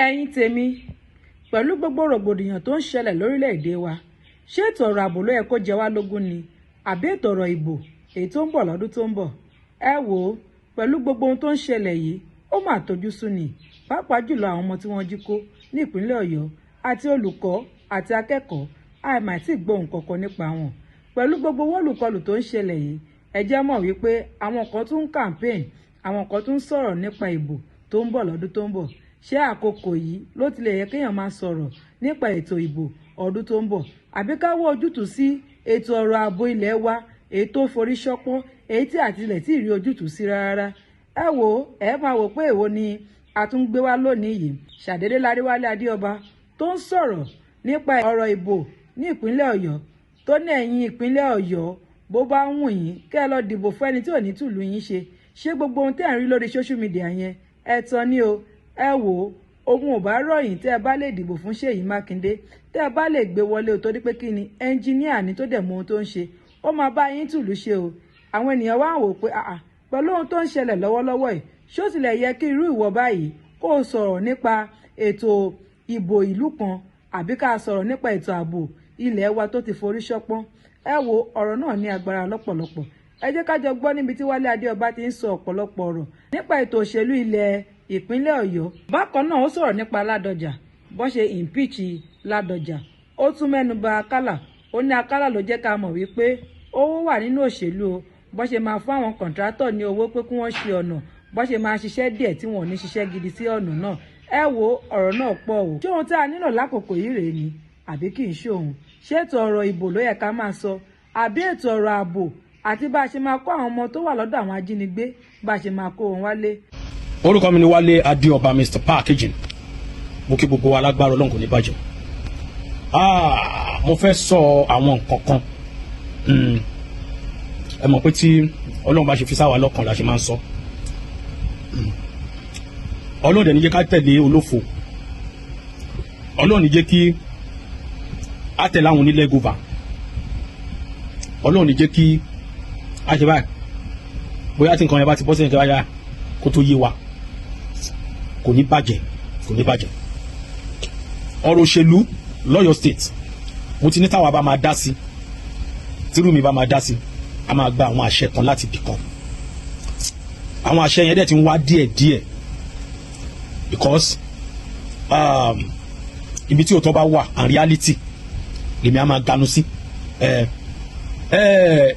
ẹ̀yin tèmi pẹ̀lú gbogbo rògbòdìyàn tó ń ṣẹlẹ̀ lórílẹ̀‐èdè wa ṣé ètò ọ̀rọ̀ ààbò ló yẹ kó jẹ wá lógún ni àbí ètò ọ̀rọ̀ ìbò èyí tó ń bọ̀ lọ́dún tó ń bọ̀ ẹ wò ó pẹ̀lú gbogbo ohun tó ń ṣẹlẹ̀ yìí ó mà tójú sú ni pàápàá jùlọ àwọn ọmọ tí wọ́n jí kó ní ìpínlẹ̀ Ọ̀yọ́ àti olùkọ́ àti akẹ́kọ̀ọ́ àìmọ̀ tí gbóhùn kankan nípa wọn pẹ̀lú gbogbo wọ́lùkọlù tó ń ṣẹlẹ̀ yìí ẹ jẹ́ mọ̀ wípé àwọn kan tún ń campaign àwọn kan tún ń sọ̀rọ̀ nípa ìbò tó ń bọ̀ lọ́dún tó ń bọ̀ ṣé àkókò yìí ló tilẹ̀ yẹ kéèyàn máa sọ̀rọ̀ nípa ètò ìbò ọdún tó ń bọ̀ àbí ká wọ́ ojútùú sí ètò ọ̀rọ̀ ààbò ilẹ̀ wa èyí tó forí ṣọpọ́n èyí tí àtilẹ̀ tí ì rí ojútùú sí rárá ẹ wò ó ẹ máa wò pé èwo ni a tún gbé wá lónìí yìí ṣàdédé láríwálé adéọba tó ń sọ̀rọ̀ nípa ọ̀rọ̀ ìbò ní ìpínlẹ̀ Ọ̀yọ́ tó ní ẹ̀yin ìpínlẹ̀ Ọ̀yọ́ bó bá ń wù yín kẹ́ ẹ lọ dìbò fún ẹni tí ò ní tùlù yín ṣe gbogbo ohun tẹ́ ẹ̀ ń rí lórí social media yẹn ẹ tán ni o ẹ wò ó ogun ò bá rọ̀yìn tẹ́ ẹ bá lè dìbò fún Ṣèyí Mákindé tẹ́ ẹ bá lè gbé wọlé o torí pé kí ni ẹnjíníà ni tó dẹ̀ mọ ohun tó ń ṣe ó máa bá yín tùlù ṣe o àwọn ènìyàn wá ń wò pé pẹ̀lú ohun tó ń ṣẹlẹ̀ lọ́wọ́lọ́wọ́ yìí ṣó tilẹ̀ yẹ kí irú ìwọ báyìí kó o sọ̀rọ̀ nípa ètò ìbò ìlú kan àbí ká sọ̀rọ̀ nípa ètò ààbò ilẹ̀ wa tó ti forí ṣọpọ́n ẹ wo ọ̀rọ̀ náà ní agbára lọ́pọ̀lọpọ̀ ẹ jẹ́ ká jọ gbọ́ níbi tí Wálé Adéọba ti ń sọ ọ̀pọ̀lọpọ̀ ọ̀rọ̀ nípa ètò òṣèlú ilẹ̀ ìpínlẹ̀ Ọ̀yọ́ bákan náà ó sọ̀rọ̀ nípa Ládọjà bó ṣe impeach Ládọjà ó tún mẹ́nu bà Akálà ó ní Akálà ló jẹ́ ká mọ̀ wípé owó wà nínú òṣèlú o bó ṣe máa fún àwọn kọ̀ǹtrátọ̀ ní owó pé kí wọ́n ṣe ọ̀nà bó ṣe máa ṣiṣẹ́ díẹ̀ tí wọ́n ò ní ṣiṣẹ́ gidi sí ọ̀nà náà ẹ wo ọ̀rọ̀ náà pọ̀ o ṣé ohun tí a nílò lákòókò yìí rèé ni àbí kì í ṣe òun ṣé ètò ọ̀rọ̀ ìbò ló yẹ ká máa sọ àbí ètò ọ̀rọ̀ ààbò àti bá a ṣe máa kó àwọn ọmọ tó wà lọ́dọ̀ àwọn ajínigbé bá a ṣe máa kó wọn wálé. Orúkọ mi ni Wálé Adéọba Mr. Packaging mo kí gbogbo wa lágbára Ọlọ́run kò ní bàjẹ́ mo fẹ́ sọ àwọn nǹkan kan ẹ mọ̀ pé tí Ọlọ́run bá ṣe fi sáwà lọ́kàn la ṣe máa ń sọ Ọlọ́run dẹ̀ ní jẹ́ ká tẹ̀lé olófo Ọlọ́run ní jẹ́ kí á tẹ̀lé àwọn onílẹ̀ gòvà Ọlọ́run ní jẹ́ kí á ṣe báyìí bóyá tí nǹkan yẹn bá ti bọ́ sí ẹ̀jẹ̀ báyà kó tó yé wa kò ní bàjẹ́ ọ̀rọ̀ òṣèlú l'Ọ́yọ́ state mo ti ní táwa bá máa dá sí tírú mi bá máa dá sí a máa gba àwọn àṣẹ kan láti bì kan àwọn àṣẹ yẹn dẹ̀ ti ń wá díẹ̀ because ibi tí òótọ́ bá wà and reality lèmi a máa ganu sí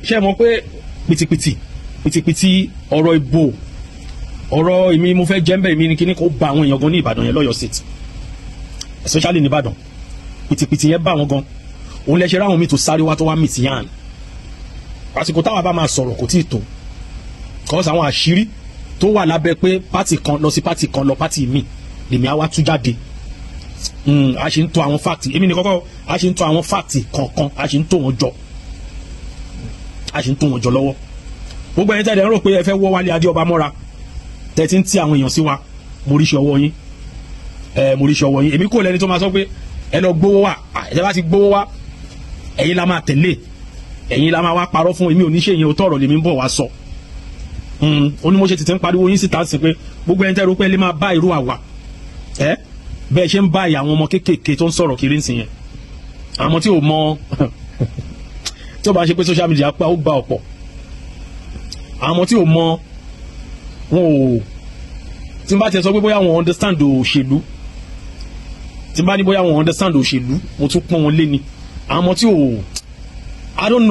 ṣé mọ̀ pé pìtìpìtì ọ̀rọ̀ ìbò ọ̀rọ̀ èmi mo fẹ́ jẹ́ ń bẹ̀ èmi ní kíní kó ba àwọn èèyàn gan ní Ìbàdàn yẹn l'Ọ́yọ́ state especially ní Ìbàdàn pìtìpìtì yẹn bá àwọn gan òun lẹ ṣe ráwọn mi tó sáré wá tó wá mì sí yàn àsìkò táwa bá máa sọ̀rọ̀ kò tí ì tó cause àwọn àṣírí tó wà lábẹ́ pé pátì kan lọ sí pátì kan lọ pátì mi lèmi á wá tú jáde a ṣe ń tó àwọn fáàtì èmi ní kọ́kọ́ a ṣe ń tó àwọn fáàtì kọ̀ọ̀kan a ṣe ń tó wọn jọ lọ́wọ́ gbogbo ẹni tẹ́lẹ̀ ń rò pé ẹ fẹ́ wọ́ Wálé Adéọba mọ́ra tẹ́tí ń tí àwọn èèyàn sí wa mo ríṣẹ́ ọwọ́ yín èmi kò lẹ́ni tó máa sọ pé ẹ lọ gbówó wá ẹ bá ti gbówó wá ẹ̀yin la máa tẹ̀lé ẹ̀yin la máa wá parọ́ fún èmi ò ní ṣe ìyẹn òótọ́ ọ̀rọ̀ lèmi ń bọ̀ wá sọ ó ní mo ṣe tètè ń pariwo yín síta sí pé gbogbo ẹni tẹ́rù pé ẹ lè máa bá irú àwa bẹ́ẹ̀ ṣe ń bá àwọn ọmọ kéékèèké tó ń sọ̀rọ̀ kiri nsìn yẹn àwọn tí ò mọ tí ó bá ṣe pé social media pa ó gba ọ̀pọ̀ àwọn tí ò mọ wọn ò tí n bá ti sọ pé bóyá wọn understand òṣèlú tí n bá ní bóyá wọn understand òṣèlú mo tún pọ́n wọn lé ni àwọn tí ò I don't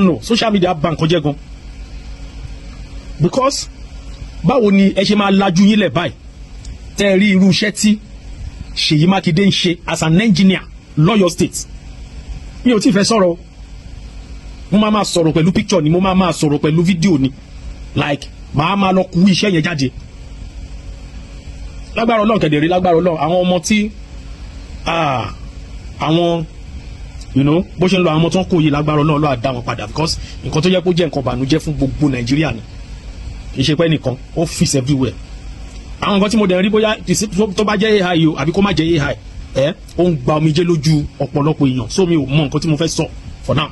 know social media bá nǹkan jẹ́ gan because báwo ni ẹ ṣe máa lajú yín lẹ̀ báyìí tẹ́ ẹ rí irú iṣẹ́ tí Ṣèyí Mákindé ń ṣe as an engineer l'Ọ́yọ́ state mi ò tí ì fẹ́ sọ̀rọ̀ mo máa sọ̀rọ̀ pẹ̀lú picture ni mo máa sọ̀rọ̀ pẹ̀lú fídíò ni like máa lọ kú iṣẹ́ yẹn jáde lágbára Ọlọ́run kẹ̀dẹ̀rí lágbára Ọlọ́run àwọn ọmọ tí àwọn bó ṣe ń lọ àwọn ọmọ tó ń kó yìí lágbára Ọlọ́run ló àdá wọn padà because nǹkan tó yẹ kó jẹ́ nǹkan bànújẹ́ fún gbogbo Nàìjíríà ni kì í ṣe pé nìkan ó fìs everywhere àwọn nǹkan tí mo dẹ̀ rí bóyá tó bá jẹ́ AI o àbí kó má jẹ́ AI ó ń gba omijé lójú ọ̀pọ̀lọpọ̀ èèyàn so mi ò mọ nǹkan tí mo fẹ́ sọ for now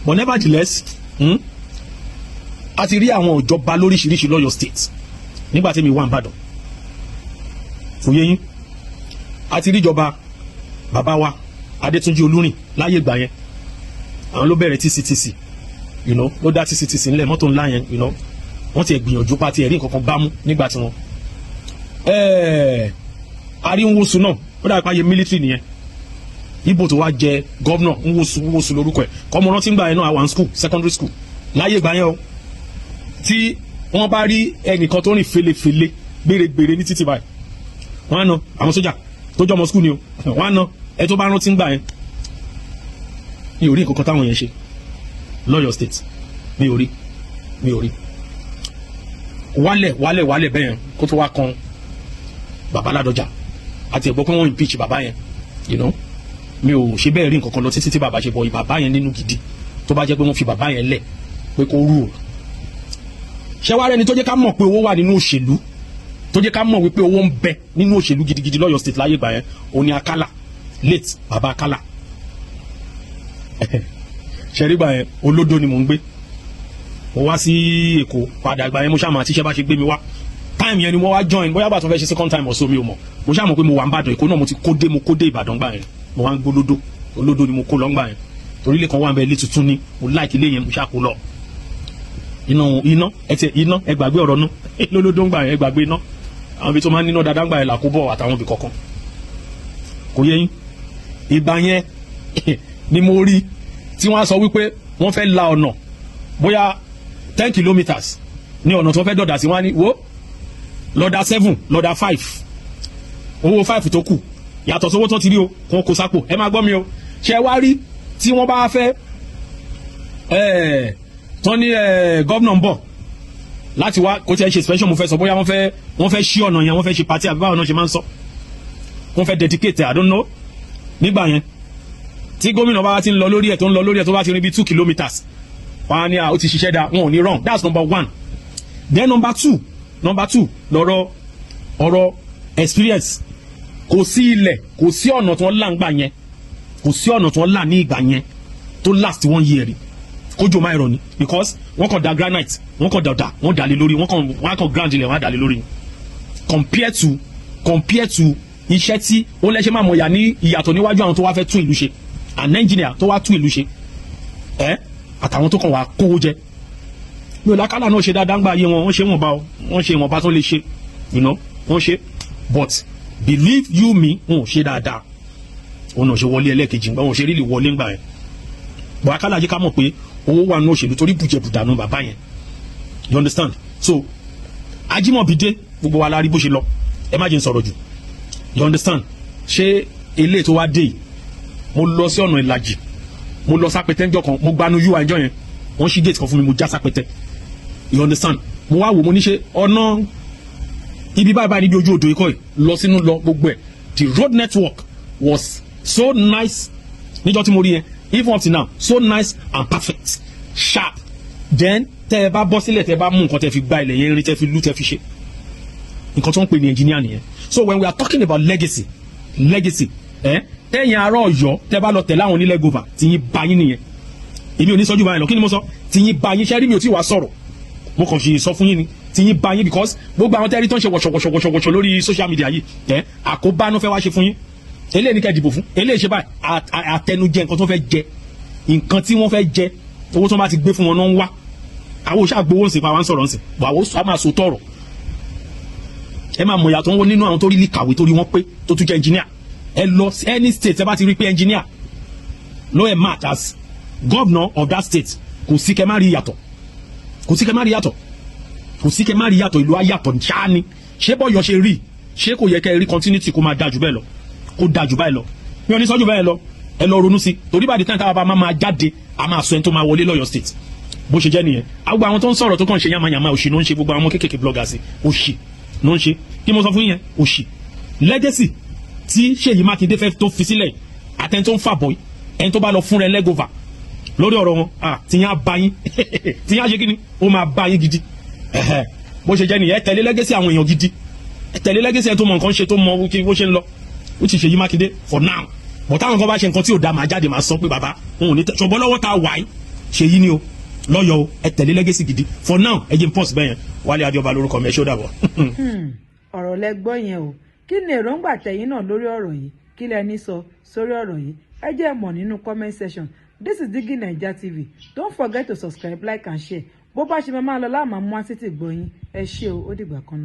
but nevertheless a ti rí àwọn ìjọba lóríṣiríṣi l'Ọ́yọ́ state nígbà tí mi wà n'Íbàdàn kò yé yín àti ríjọba bàbá wa Adétúnjí Olúrìn láyé ìgbà yẹn, àwọn ló bẹ̀rẹ̀ TCTC, you know, ló dá TCTC ńlẹ̀, mọ́tò ńlá yẹn, you know, wọ́n ti ẹ̀ gbìyànjú pàtí ẹ̀rí nǹkan kan bá mú nígbà tí wọ́n àríwóṣù náà ó dàbí páyé military nìyẹn, ibo tó wá jẹ gọ́vnọ̀ Nwosu lórúkọ ẹ̀, kọ́mọ rántí ń gbà yẹn náà àwọn school secondary school láyé ìgbà yẹn o, tí wọ́n bá rí ẹnìkan tó rìn felefele gbèrègbèrè ní títì báyìí wọ́n á na àwọn sójà tó jọmọ school ni o, wọ́n á na ẹ tó bá rántí ń gbà yẹn. mi ò rí nǹkan kan táwọn yẹn ṣe lọ́yọ̀ state, mi ò rí wálẹ̀ bẹ́ẹ̀ kó tó wá kan bàbá Ládọjà àti ẹ̀gbọ́n pé wọ́n impeach bàbá yẹn, you know, mi ò ṣe bẹ́ẹ̀ rí nǹkan kan lọ títí tí bàbá ṣe bọ̀ bàbá yẹn nínú gidi tó bá jẹ́ pé wọ́n fi bàbá yẹn lẹ̀ pé kó rú o. ṣé wàá rẹni tó jẹ́ ká mọ̀ pé owó wà nínú òṣèlú, tó jẹ́ ká mọ̀ wípé owó ń bẹ nínú òṣèlú gidigidi lọ́yọ̀ state láyé ìgbà yẹn, òun ni Akálà, late bàbá Akálà. ṣẹ̀rí gbà yẹn Olódó ni mò ń gbé, mo wá sí Èkó padà gbà yẹn, mo ṣàmà tíṣẹ́ bá ṣe gbé mi wá time yẹn ni mo wá join, bóyá bá tó fẹ́ ṣe second time or so mi ò mọ̀, mo ṣàmọ̀ pé mo wà ń bàdàn Èkó náà, mo kó dé Ìbàdàn gbà yẹn, mo wá ń gbó Olódó ni mo kó lọ gbà yẹn, torí ilé kan wà ń bẹ ilé tuntun ni mo like ilé yẹn, mo ṣàkó lọ iná ẹ gbàgbé ọ̀rọ̀ náà lólódó ń gbà yẹn, ẹ gbàgbé iná, àwọn ibi tó máa ń níná dáadáa ń gbà yẹn làkúbọ̀ àtàwọn ibì kọ̀ọ̀kan, kò yẹ yín. ìgbà yẹn ni mo rí tí wọ́n á sọ wípé wọ́n fẹ́ la ọ̀nà bóyá 10 kilometres ní ọ̀nà tó fẹ́ dọ̀dà sí, wọ́n á ní wo lọ́dà 7 lọ́dà 5 owó 5 tó kù yàtọ̀ sówó tó ti rí o kò kó sápò. ẹ máa gbọ́ mi o, ṣe wá rí tí wọ́n bá fẹ́ tán ní gọ́vnà ń bọ̀ láti wá kó tiẹ̀ ṣe special, mo fẹ́ sọ bóyá wọ́n fẹ́ ṣí ọ̀nà yẹn, wọ́n fẹ́ ṣe party àbí báwọn náà ṣe máa ń sọ, wọ́n fẹ́ dedicate I don't know. nígbà yẹn tí gómìnà bá ti ń lọ lórí ẹ̀ tó bá ti rí bí 2 kilometres wọ́n á ní ó ti ṣiṣẹ́ dáa, wọn ò ní wrong. That's number 1. Then number 2 lọ́rọ̀ ọ̀rọ̀ experience. Kò sí ilẹ̀, kò sí ọ̀nà tí wọ́n là ń gbà yẹn, kò sí ọ̀nà tí wọ́n là ní ìgbà yẹn tó last 1 year rí kójò máa rọ̀ ni, because wọ́n kàn da granite, wọ́n kàn dọ̀dà, wọ́n dà lé lórí, wọ́n kàn ground ilẹ̀, wọ́n á dà lé lórí. Compare to iṣẹ́ tí ó lẹ́ṣẹ́ máa mọ̀ yà ní ìyàtọ̀ níwájú àwọn tó wá fẹ́ tún ìlú ṣe, an engineer tó wá tún ìlú ṣe àtàwọn tó kàn wá kówó jẹ. mi ò lákàlà náà ṣe dáadáa ń gbà ayé wọn, wọ́n ṣe ìwọ̀nba tó lè ṣe, you know, wọ́n ṣe, but believe you me, wọn ò ṣe dáadáa, wọn náà ṣe wọlé ẹlẹ́ẹ̀kejì ńgbà, wọn ò ṣe rí lè wọlé ńgbà yẹn. bọ̀ Akálà jẹ́ ká mọ̀ pé owó wà ní òṣèlú torí bùjẹ̀bùdànù bàbá yẹn, you understand. So Ajímọ̀bí dé, gbogbo wa la rí bó ṣe lọ, ẹ má jẹ́ n sọ̀rọ̀ jù, you understand. ṣé ilé tó wá dé yìí, mo lọ sí ọ̀nà Ìlàjì, mo lọ sápẹtẹ ńjọ́ kan, mo gbanú UI ńjọ́ yẹn, wọ́n ṣí gate kan fún mi, mo já sápẹtẹ, you understand. mo wá wò, mo ní ṣe ọ̀nà ibi báyìí níbi ojú odò ikọ̀ yìí lọ sínú lọ gbogbo ẹ̀, the road network was so nice níjọ́ tí mo rí yẹn, even up to now, so nice and perfect, sharp. Then tẹ́ ẹ bá bọ́ sílẹ̀, tẹ́ ẹ bá mú nǹkan tẹ́ fi gba ilẹ̀ yẹn rí, tẹ́ fi lú, tẹ́ fi ṣe nǹkan tó ń pè ní engineer nìyẹn. So when we are talking about legacy tẹ́yìn ará Ọ̀yọ́ tẹ́ bá lọ tẹ̀lé àwọn onílẹ̀ gova tí yín bá yín nìyẹn. èmi ò ní sọ́jú báyìí lọ, kí ni mo sọ, tí yín bá yín, ṣẹ́rí mi ò tí wàá sọ̀rọ̀, mo kàn ṣe sọ fún yín ni, tí yín bá yín, because gbogbo àwọn tẹ́rí tó ń ṣe wọ̀ṣọ̀wọ̀ṣọ̀ lórí social media yìí àkóbá ló fẹ́ wá ṣe fún yín. eléyìí ní kẹ́ dìbò fún, eléyìí ṣe báyìí àtẹnujẹ nǹkan tó fẹ́ jẹ, nǹkan tí wọ́n fẹ́ jẹ, owó tó bá ti gbé fún wọn náà ń wá. àwọn òṣà gbowó ńsìn pa wá ń sọ̀rọ̀ ńsìn, bọ̀ àwọn òṣà máa so tọ̀rọ̀. ẹ máa mọ̀ ìyàtọ̀ wọn nínú àwọn tó rí kàwé tó rí wọn pé tó tún jẹ́ engineer. ẹ lọ any state ẹ bá ti rí pé engineer ló ẹ match as governor of that state, kò sí kẹ́ má rí yàtọ̀, ìlú ayàtọ̀ ṣáá ni. ṣé bọ́yọ̀ ṣe rí, ṣé kò yẹ kẹ́ rí continuity kó máa dájú bẹ́ẹ̀ lọ, kó dájú báyìí lọ. mi ò ní sọ́jú bẹ́ẹ̀ lọ, ẹ lọ ronú sí, torí bá di tán táwa bá máa jáde, a máa sọ ẹni tó máa wọlé lọ́yọ̀ state bó ṣe jẹ́ nìyẹn. gbogbo àwọn tó ń sọ̀rọ̀ tó kàn ṣe yamayama òṣì ló ń ṣe, gbogbo àwọn kékèké bloggers òṣì ló ń ṣe. kí mo sọ fún yín, òṣì. legacy tí Ṣèyí Mákindé fẹ́ tó fi sílẹ̀, àtẹni tó ń fà bọ̀, ẹni tó bá lọ fún rẹ lẹ́gọ̀fà lórí ọ̀rọ̀ wọn, tìyẹn á bá yín tìyẹn á ṣe kí ni, ó máa bá yín gidi. bó ṣe jẹ́ nìyẹn, tẹ̀lé legacy àwọn èèyàn gidi, tẹ̀lé legacy ẹni tó mọ nǹkan ṣe, tó mọ bó ṣe ń lọ, ó ti Ṣèyí Mákindé for now. bọ̀ táwọn kan bá ṣe nǹkan tí ò dá, máa jáde máa sọ pé bàbá òun ò ní ṣọ̀bọ̀ lọ́wọ́ tá a wà yìí, Ṣèyí ni o lọ́yọ̀ o, ẹ tẹ̀lé legacy gidi for now. ẹ jẹ́ n pause bẹ́yẹn. Wálé Adéọba lórúkọ mi, ẹ ṣé ó dàbọ̀. ọ̀rọ̀ lẹ gbọ́ yẹn o, kí ni èròǹgbà tẹ̀yin náà lórí ọ̀rọ̀ yìí? Kí lẹ ní sọ sórí ọ̀rọ̀ yìí? Ẹ jẹ́ ẹ mọ̀ nínú comment section. This is Digi Naija TV. Don't forget to subscribe, like and share. Bó bá ṣe máa lọ láàmú amú àtìtì gbọ́ yín. Ẹ ṣé o, ó dìgbà kan náà.